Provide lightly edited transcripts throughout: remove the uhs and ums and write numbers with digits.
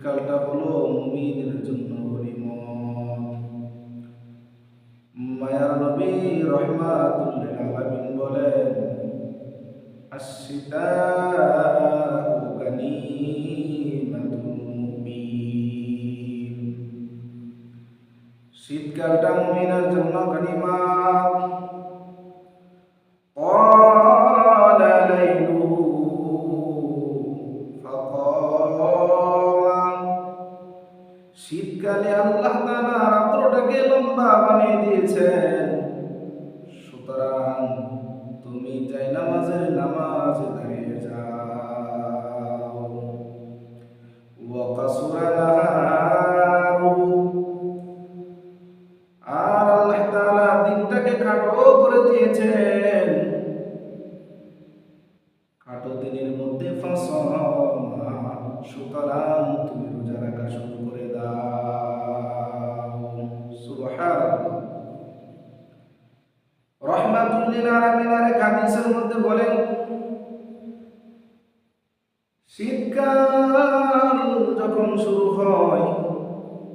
কালটা হলো মুমিনের জন্য গনিমত। মায়ার নবী রাহমাতুল লিল আলামিন বলেন, আশ-শিতাউ গানিমাতুল মুমিন। শীতকালটা মুমিনের জন্য গনিমত। قال ليله فقام। শীতকালে আল্লাহ তাআলা রাত্রটাকে লম্বা বানিয়ে দিয়েছেন, সুতরাং তুমি চাই নামাজে দাঁড়িয়ে যাও। ওয়া কাসুরা নাহারুহু। আর আল্লাহ তাআলা দিনটাকে খাটো করে দিয়েছেন, খাটো দিনের মধ্যে ফাসামা, সুতরাং তুমি রোজা রাখা শুরু করে দাও। সুবহানাল্লাহ। রাহমাতুল লিল আলামিন এর হাদিসের মধ্যে বলেন, শীতকাল যখন শুরু হয়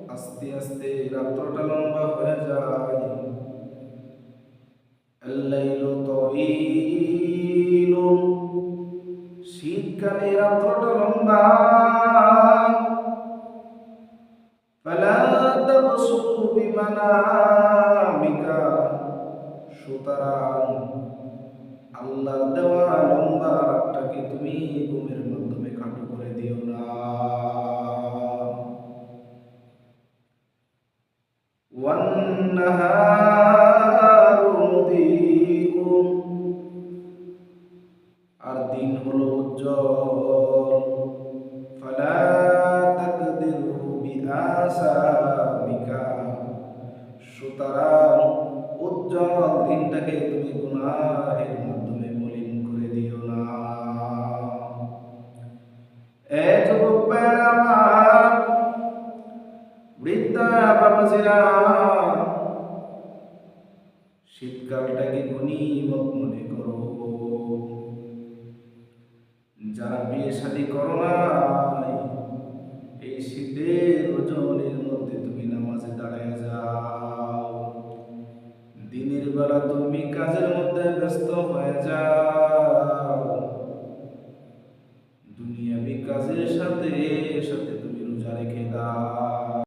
আস্তে আস্তে রাত্রটা লম্বা হয়ে যায়। আল-লাইলু তাওয়ীলুন। শীতকালে রাত্রটা লম্বা। ফালা তাবসুতু বিমানামিকা। সুতরাং আল্লাহর দেওয়া লম্বা রাতটাকে তুমি ঘুমের মাধ্যমে খাটো করে দিও না। ওয়ান নাহারু মুদিউন। আর দিন হলো উজ্জ্বল। ফালা তাকদিরু বিআসামিকা। সুতরাং উজ্জ্বল দিনটাকে তুমি গুনাহের মাধ্যমে মলিন করে দিও না। এ যুবক ভাইরা আমার, বৃদ্ধা বাবাজিরা, শীতকালটাকে গনিমত মনে করো। যারা বিয়ে শাদী করো নাই, এই শীতের রজনীর মধ্যে তুমি নামাজে দাঁড়ায় যাও। দিনের বেলা তুমি কাজের মধ্যে ব্যস্ত হয়ে যাও।